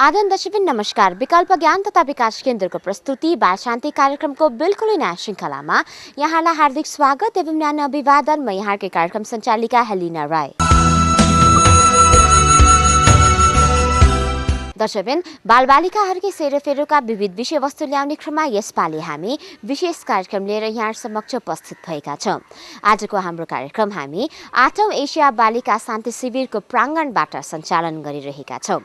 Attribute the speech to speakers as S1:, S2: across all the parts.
S1: आदन दर्शकबिन नमस्कार। विकल्प ज्ञान तथा विकास केन्द्रको प्रस्तुति बाल शान्ति कार्यक्रमको बिल्कुलै नयाँ श्रृङ्खलामा यहाँलाई हार्दिक स्वागत एवं न्यानो अभिवादन। म यहाँकै कार्यक्रम सञ्चालिका हेलिना राय। दर्शकबिन बालबालिकाहरूकै सेरोफेरोका विविध विषयवस्तु ल्याउने क्रममा यसपालि हामी विशेष कार्यक्रम लिएर यहाँ समक्ष उपस्थित भएका छौँ। आजको हाम्रो कार्यक्रम हामी 8औं एसिया बालिका शान्ति शिविरको प्राङ्गणबाट सञ्चालन गरिरहेका छौँ।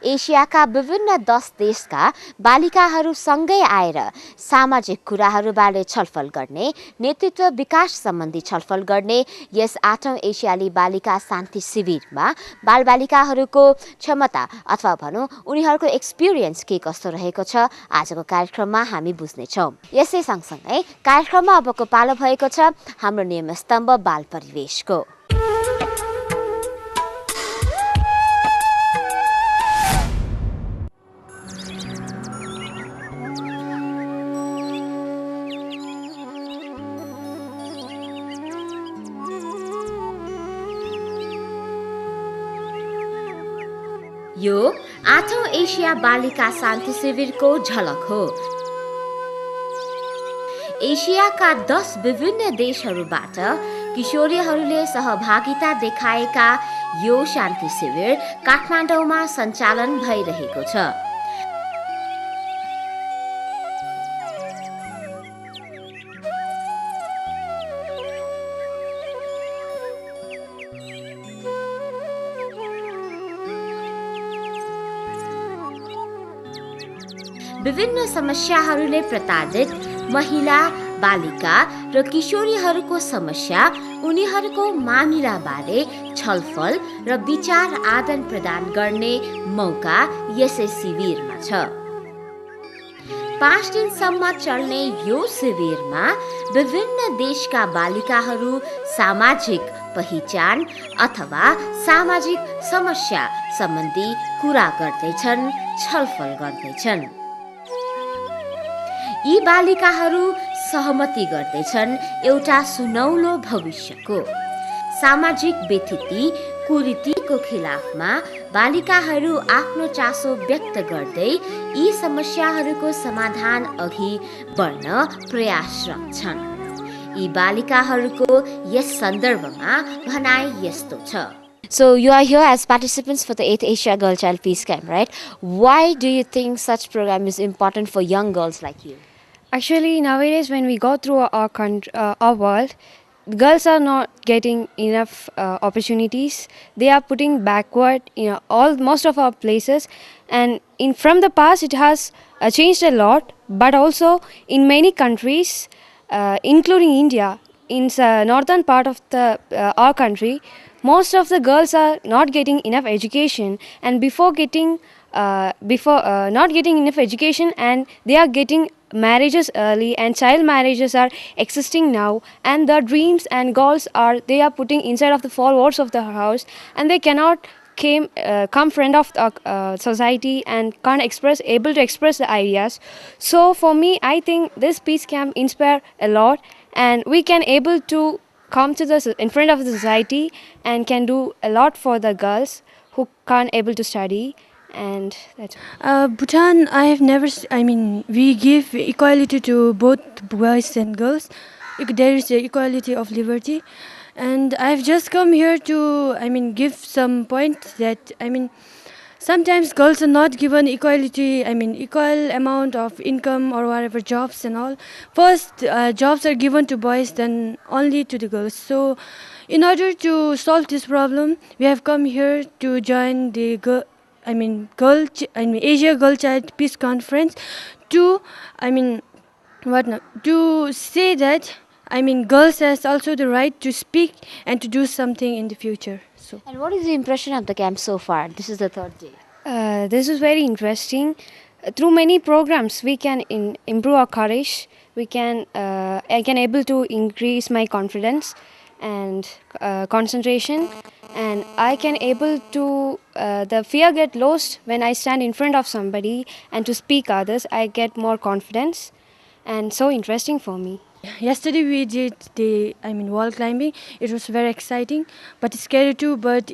S1: एसियाका विभिन्न 10 देशका बालिकाहरू सँगै आएर सामाजिक कुराहरूबारे छलफल गर्ने, नेतृत्व विकास सम्बन्धी छलफल गर्ने यस 8औं एसियाली बालिका शान्ति शिविरमा बालबालिकाहरूको क्षमता अथवा भनौँ उनीहरूको एक्सपिरियन्स के कस्तो रहेको छ आजको कार्यक्रममा हामी बुझ्नेछौँ। यसै सँगसँगै कार्यक्रममा अबको पालो भएको छ हाम्रो नियम स्तम्भ बाल परिवेशको। यो 8औं एसिया बालिका शान्ति शिविरको झलक हो। एसियाका 10 विभिन्न देशहरूबाट किशोरीहरूले सहभागिता देखाएका यो शान्ति शिविर काठमाडौँमा सञ्चालन भइरहेको छ। विभिन्न समस्याहरूले प्रताडित महिला, बालिका र किशोरीहरूको समस्या, उनीहरूको मामिलाबारे छलफल र विचार आदान प्रदान गर्ने मौका यसै शिविरमा छ। 5 दिनसम्म चल्ने यो शिविरमा विभिन्न देशका बालिकाहरू सामाजिक पहिचान अथवा सामाजिक समस्या सम्बन्धी कुरा गर्दैछन्, छलफल गर्दैछन्। यी बालिकाहरू सहमति गर्दैछन् एउटा सुनौलो भविष्यको। सामाजिक व्यथिति कुरीतिको खिलाफमा बालिकाहरू आफ्नो चासो व्यक्त गर्दै यी समस्याहरूको समाधान अघि बढ्न प्रयासरत छन्। यी बालिकाहरूको यस सन्दर्भमा भनाइ यस्तो छ। So you are here as participants for the 8th Asia Girl Child Peace Camp, right? Why do you think such program is important for young girls like you?
S2: Actually, nowadays when we go through our world, girls are not getting enough opportunities. They are putting backward in most of our places, and from the past it has changed a lot. But also in many countries, including India, in the northern part of our country, most of the girls are not getting enough education, and before not getting enough education, and they are getting marriages early, and child marriages are existing now, and the dreams and goals they are putting inside of the four walls of the house, and they cannot come friend of the society and can't able to express the ideas. So for me, I think this peace camp inspire a lot, and we can able to come to in front of the society and can do a lot for the girls who can't able to study. And that's
S3: Bhutan, I have never, we give equality to both boys and girls. There is equality of liberty. And I've just come here to, give some points that, sometimes girls are not given equality, equal amount of income or whatever, jobs and all. First, jobs are given to boys, then only to the girls. So, in order to solve this problem, we have come here to join the Asia Girl Child Peace Conference to say that girls has also the right to speak and to do something in the future. So.
S1: And what is the impression of the camp so far? This is the 3rd day.
S2: This is very interesting. Through many programs, we can improve our courage. I can able to increase my confidence and concentration, and I can able to the fear get lost when I stand in front of somebody and to speak others. I get more confidence, and so interesting for me.
S3: Yesterday we did the wall climbing. It was very exciting, but scary too. But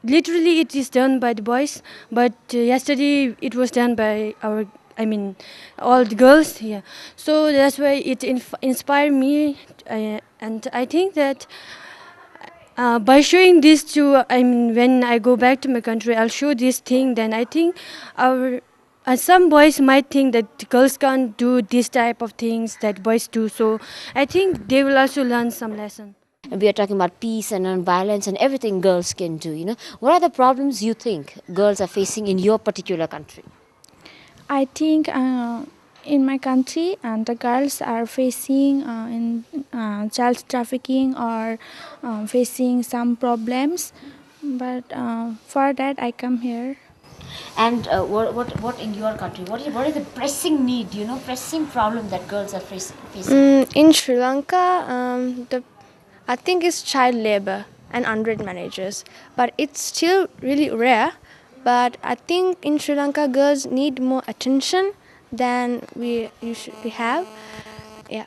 S3: literally it is done by the boys, but yesterday it was done by all the girls. Yeah, so that's why it inspired me, and I think that by showing this to, when I go back to my country, I'll show this thing. Then I think our some boys might think that girls can't do this type of things that boys do. So I think they will also learn some lesson.
S1: And we are talking about peace and non-violence and everything girls can do. What are the problems you think girls are facing in your particular country?
S4: I think in my country, the girls are facing in child trafficking or facing some problems. But for that, I come here.
S1: And what in your country? What is the pressing need? Pressing problem that girls are facing.
S2: In Sri Lanka, I think it's child labor and underage marriages, but it's still really rare. But I think in Sri Lanka, girls need more attention than we usually have. Yeah.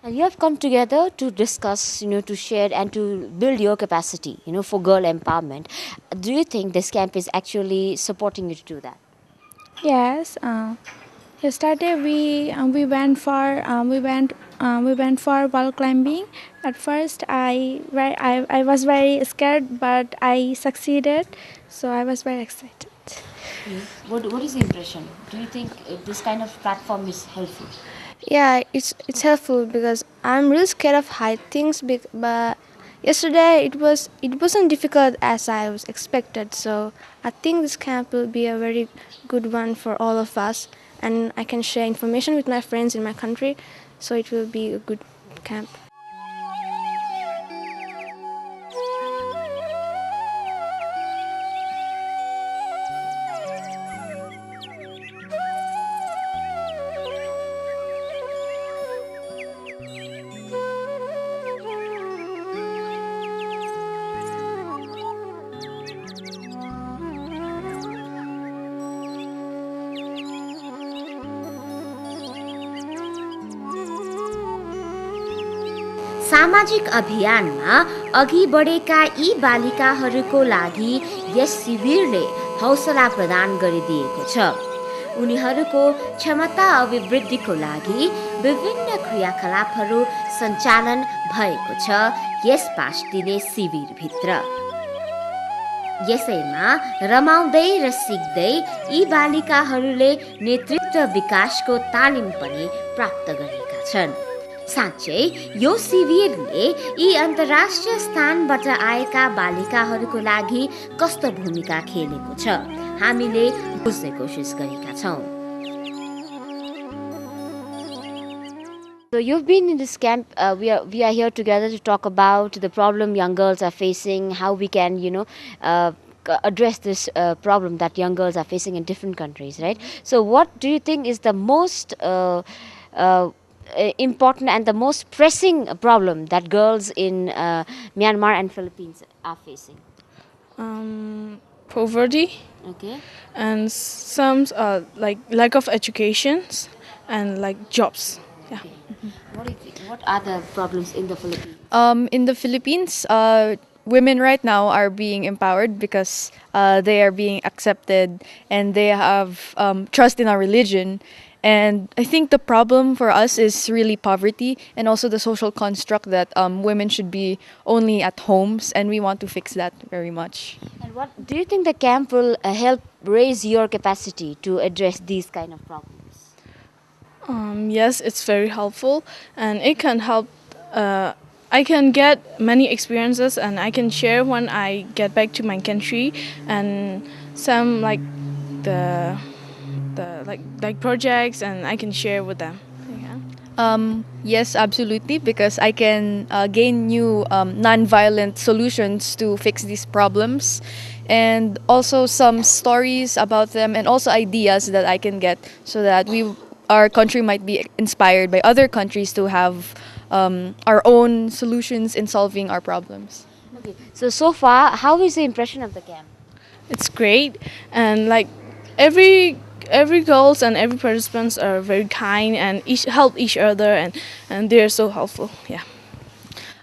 S1: And you have come together to discuss, to share and to build your capacity, for girl empowerment. Do you think this camp is actually supporting you to do that?
S4: Yes. Yesterday we went for wall climbing. At first I was very scared, but I succeeded, so I was very excited.
S1: What is the impression? Do you think this kind of platform is helpful?
S2: Yeah, it's helpful because I'm really scared of height things. But yesterday it wasn't difficult as I was expected. So I think this camp will be a very good one for all of us, and I can share information with my friends in my country. So it will be a good camp.
S1: सामाजिक अभियानमा अघि बढेका यी बालिकाहरूको लागि yes शिविरले हौसला प्रदान गरिदिएको छ। उनीहरूको क्षमता अभिवृद्धिको लागि विभिन्न क्रियाकलापहरू सञ्चालन भएको छ यस 5 दिने शिविरभित्र। यसैमा रमाउँदै र सिक्दै यी बालिकाहरूले नेतृत्व विकासको तालिम पनि प्राप्त गरेका छन्। साँच्चै यो शिविरले यी अन्तर्राष्ट्रिय स्थानबाट आएका बालिकाहरूको लागि कस्तो भूमिका खेलेको छ हामीले बुझ्ने कोसिस गरेका छौं। So you've been in this camp. We are here together to talk about the problem young girls are facing, how we can address this problem that young girls are facing in different countries, right? So what do you think is the most important and the most pressing problem that girls in Myanmar and Philippines are facing?
S5: Poverty.
S1: Okay.
S5: And some like lack of educations and like jobs. Yeah.
S1: Okay. What are the problems in the Philippines?
S6: In the Philippines, women right now are being empowered because they are being accepted and they have trust in our religion. And I think the problem for us is really poverty and also the social construct that women should be only at homes, and we want to fix that very much.
S1: And what do you think the camp will help raise your capacity to address these kind of problems?
S5: Yes, it's very helpful, and it can help. I can get many experiences, and I can share when I get back to my country, and some like the like projects, and I can share with them.
S6: Yes, absolutely, because I can gain new non-violent solutions to fix these problems, and also some stories about them, and also ideas that I can get so that our country might be inspired by other countries to have our own solutions in solving our problems.
S1: Okay. So far, how is the impression of the camp?
S5: It's great, and like every girls and every participants are very kind and help each other, and they're so helpful. Yeah.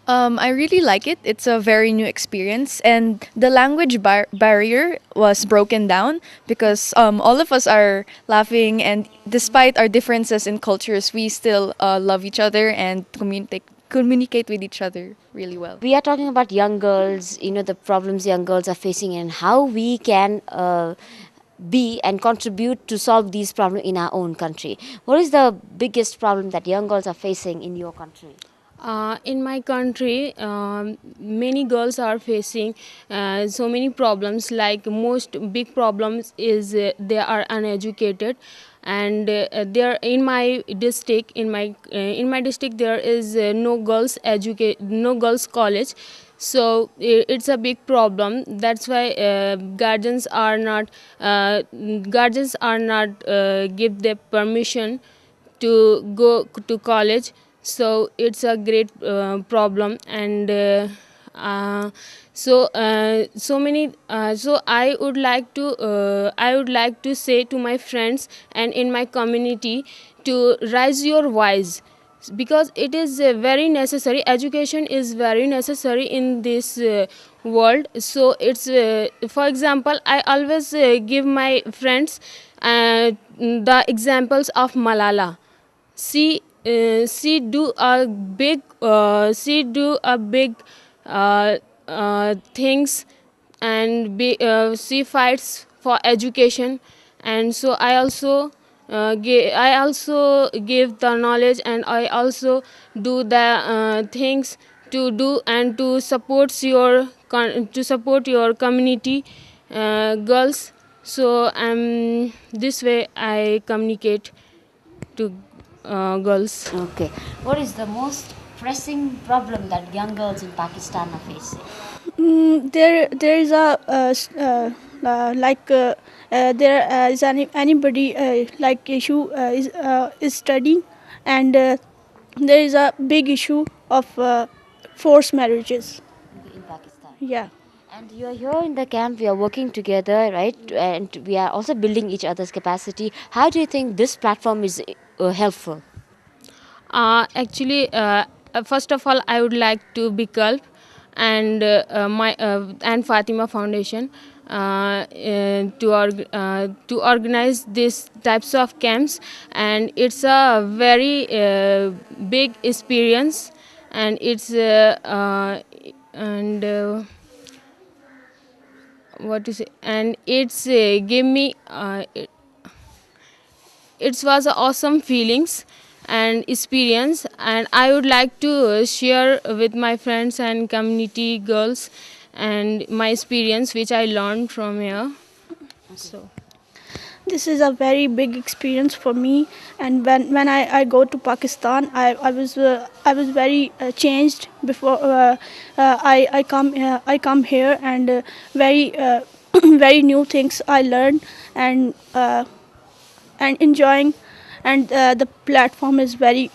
S6: I really like it. It's a very new experience, and the language barrier was broken down because all of us are laughing, and despite our differences in cultures, we still love each other and communicate with each other really well.
S1: We are talking about young girls, the problems young girls are facing and how we can be and contribute to solve these problems in our own country. What is the biggest problem that young girls are facing in your country?
S7: In my country, many girls are facing so many problems. Like most big problems is they are uneducated, and there in my district, in my district there is no girls college. So it's a big problem. That's why guardians are not give the permission to go to college. So it's a great problem. And so I would like to say to my friends and in my community to raise your voice, because it is very necessary. Education is very necessary in this world. So it's for example, I always give my friends the examples of Malala. She do a big things, and she fights for education. And so I also give the knowledge, and I also do the things to do and to support your community girls. So this way I communicate to girls.
S1: Okay. What is the most pressing problem that young girls in Pakistan are facing?
S8: There is a there is anybody like issue is studying, and there is a big issue of forced marriages.
S1: In Pakistan.
S8: Yeah.
S1: And you are here in the camp, we are working together, right? And we are also building each other's capacity. How do you think this platform is helpful?
S7: Actually, first of all, I would like to Bikalp and my and Fatima Foundation to organize these types of camps, and it's a very big experience, and it's what is it? And it's give me it was a awesome feelings and experience, and I would like to share with my friends and community girls and my experience which I learned from here. So
S8: This is a very big experience for me, and when I go to Pakistan, I was very changed before I come here, and very very new things I learned, and enjoying, and the platform is very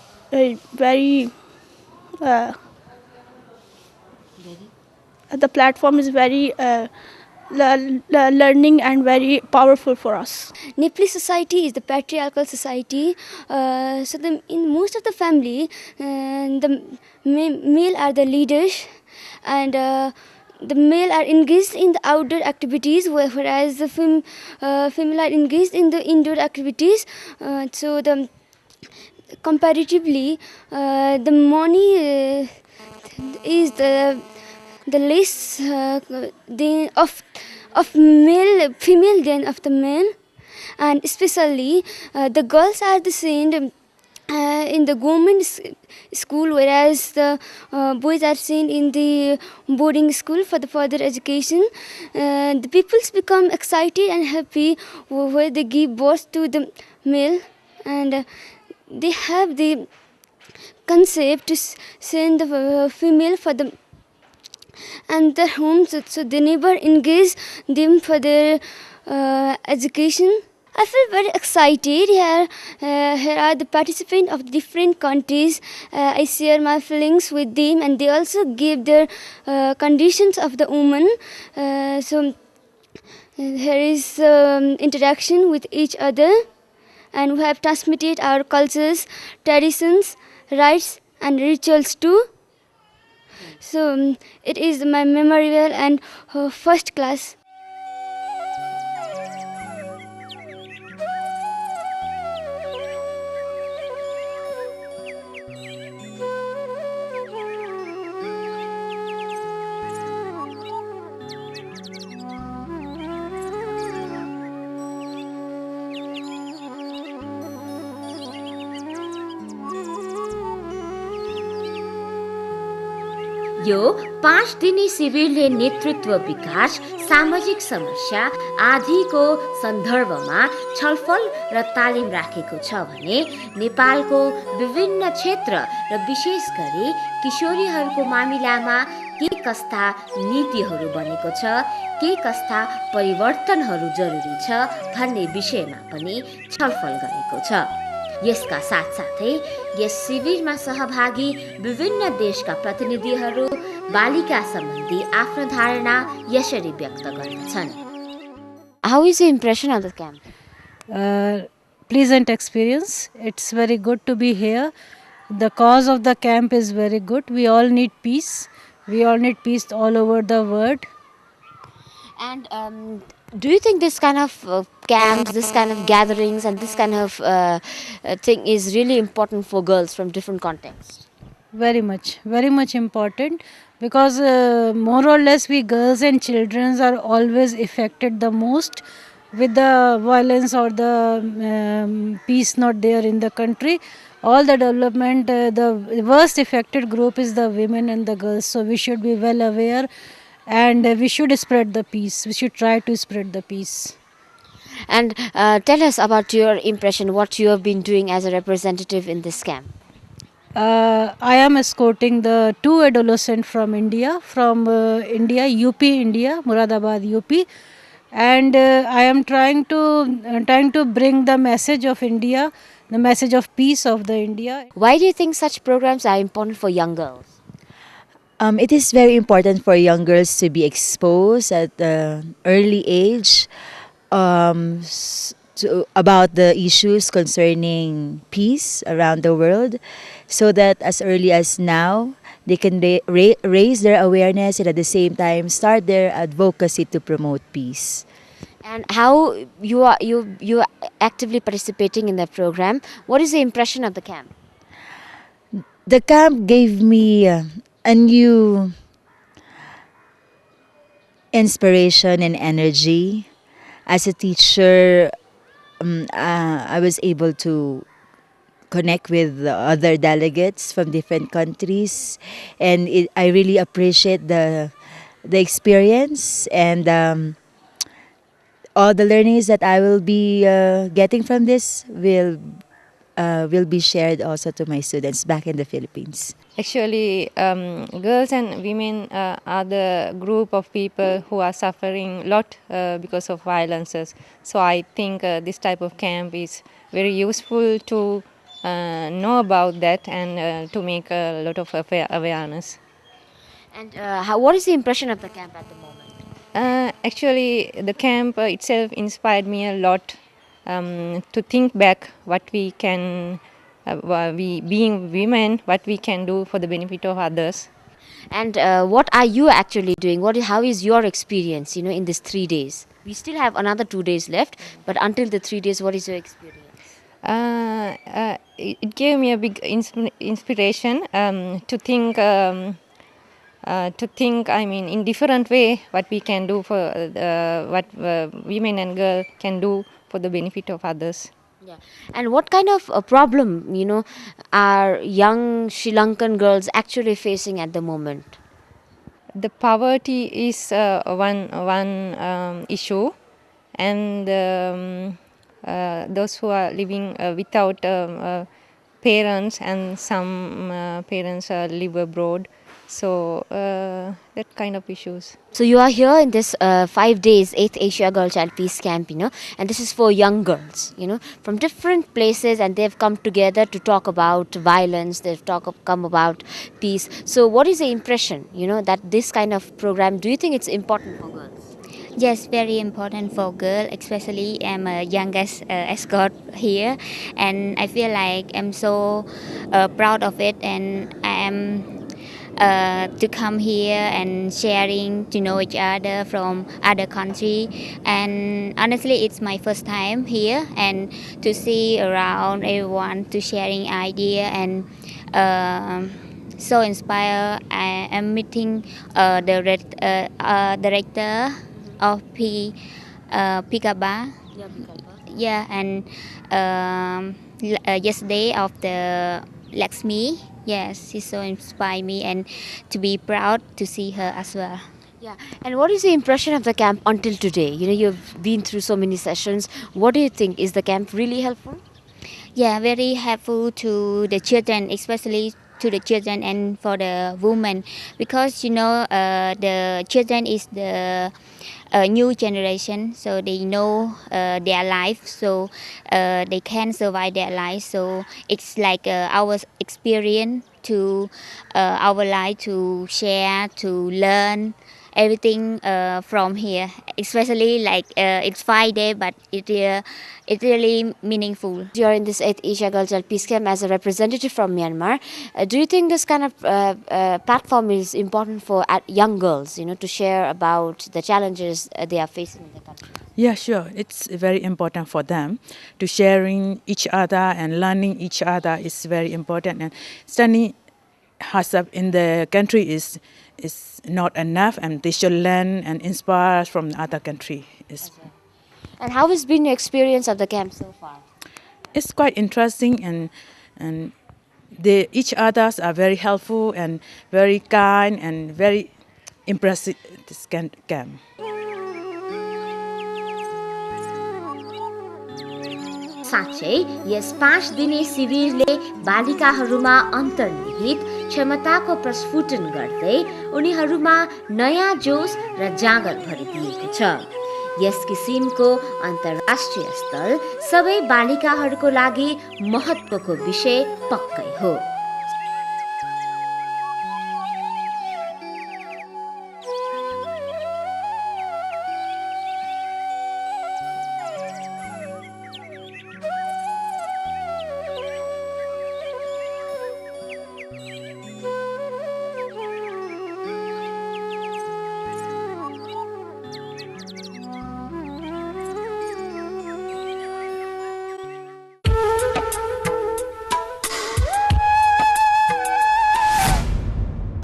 S8: very the platform is very learning and very powerful for us.
S9: Nepali society is the patriarchal society. In most of the family, the male are the leaders, and the male are engaged in the outdoor activities, whereas the female are engaged in the indoor activities. Comparatively, the money is the less of female than of the men, and especially the girls are the same in the government school, whereas the boys are sent in the boarding school for the further education. The peoples become excited and happy where they give birth to the male, and they have the concept to send the female for the and their homes, so they never engage them for their education. I feel very excited here. Here are the participants of different countries. I share my feelings with them, and they also give their conditions of the woman. So here is interaction with each other, and we have transmitted our cultures, traditions, rites, and rituals too. So it is my memorable and first class.
S1: यो 5 दिने शिविरले नेतृत्व विकास, सामाजिक समस्या आदिको सन्दर्भमा छलफल र तालिम राखेको छ भने नेपालको विभिन्न क्षेत्र र विशेष गरी किशोरीहरूको मामिलामा के कस्ता नीतिहरू बनेको छ, के कस्ता परिवर्तनहरू जरुरी छ भन्ने विषयमा पनि छलफल गरेको छ। यसका साथसाथै यस शिविरमा सहभागी विभिन्न देशका प्रतिनिधिहरू बालिका सम्बन्धी आफ्नो धारणा यसरी व्यक्त गर्दछन्। How is your impression of the camp?
S10: Pleasant experience. It's very good to be here. The cause of the camp is very good. We all need peace. We all need peace all over the world.
S1: And do you think this kind of camps, this kind of gatherings and this kind of thing is really important for girls from different contexts?
S10: Very much important, because more or less we girls and children are always affected the most with the violence or the peace not there in the country. All the development, the worst affected group is the women and the girls. So we should be well aware, and we should spread the peace. We should try to spread the peace.
S1: And tell us about your impression, what you have been doing as a representative in this camp.
S10: I am escorting the 2 adolescents from India, UP, India, Muradabad, UP, and I am trying to bring the message of India, the message of peace of the India.
S1: Why do you think such programs are important for young girls?
S11: It is very important for young girls to be exposed at an early age about the issues concerning peace around the world, so that as early as now they can raise their awareness and at the same time start their advocacy to promote peace.
S1: And how you are actively participating in the program. What is the impression of the camp?
S11: The camp gave me a new inspiration and energy. As a teacher, I was able to connect with other delegates from different countries, and I really appreciate the experience, and all the learnings that I will be getting from this will be shared also to my students back in the Philippines.
S12: Actually, girls and women are the group of people who are suffering a lot because of violences. So I think this type of camp is very useful to know about that and to make a lot of awareness.
S1: And what is the impression of the camp at the moment?
S12: Actually, the camp itself inspired me a lot to think back what we can, we being women, what we can do for the benefit of others.
S1: And what are you actually doing? How is your experience, in these 3 days? We still have another 2 days left, but until the 3 days, what is your experience?
S12: It gave me a big inspiration to think. I mean, in different way, what we can do for what women and girls can do for the benefit of others.
S1: Yeah. And what kind of a problem, are young Sri Lankan girls actually facing at the moment?
S12: The poverty is one issue, and those who are living without parents, and some parents live abroad. So that kind of issues.
S1: So you are here in this 5 days 8th Asia Girl Child Peace Camp, and this is for young girls, from different places, and they've come together to talk about violence. They've come about peace. So what is the impression, that this kind of program, do you think it's important for girls?
S9: Yes, very important for girl, especially I'm a youngest escort here, and I feel like I'm so proud of it, and I am
S13: to come here and sharing to know each other from other country. And honestly, it's my first time here, and to see around everyone to sharing idea and so inspired. I am meeting director of Picaba. Yeah, and yesterday of the Lakshmi. Yes, she so inspired me, and to be proud to see her as well.
S1: Yeah, and what is the impression of the camp until today? You know, you've been through so many sessions. What do you think? Is the camp really helpful?
S13: Yeah, very helpful to the children, especially to the children and for the women, because the children is the new generation, so they know their life, so they can survive their life. So it's like our experience to our life to share, to learn everything from here, especially like it's 5 days, but it's really meaningful.
S1: You're in this 8th Asia Girl Child Peace Camp as a representative from Myanmar. Do you think this kind of platform is important for young girls, you know, to share about the challenges they are facing in the country?
S14: Yeah, sure. It's very important for them to sharing each other and learning each other is very important. And studying herself in the country is not enough, and they should learn and inspire from the other country.
S1: And how has been your experience of the camp so far?
S14: It's quite interesting, and they each others are very helpful and very kind and very impressive. This camp.
S1: साँच्चै yes 5 दिने शिविरले बालिकाहरूमा अन्तर्निहित क्षमताको प्रस्फुटन गर्दै उनीहरूमा नयाँ जोश र जाँगर भरिदिएको छ। Yes किसिमको अन्तर्राष्ट्रिय स्थल सबै बालिकाहरूको लागि महत्त्वको विषय पक्कै हो।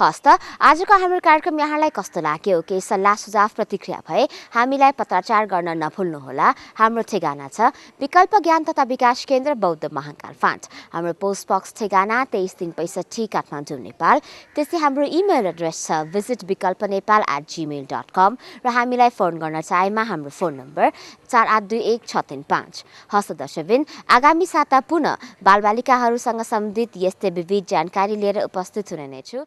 S1: हस्त आजको हाम्रो कार्यक्रम यहाँलाई कस्तो लाग्यो? केही सल्लाह सुझाव प्रतिक्रिया भए हामीलाई पत्राचार गर्न नभुल्नुहोला। हाम्रो ठेगाना छ विकल्प ज्ञान तथा विकास केन्द्र बौद्ध महाकाल फाँट। हाम्रो पोस्ट बक्स ठेगाना 2365 काठमाडौँ नेपाल। त्यस्तै हाम्रो इमेल एड्रेस छ visitvikalpanepal@gmail.com र हामीलाई फोन गर्न चाहेमा हाम्रो फोन नम्बर 4821 हस्त दर्शकबिन आगामी साता पुनः बालबालिकाहरूसँग सम्बन्धित यस्तै विविध जानकारी लिएर उपस्थित हुने नै छु।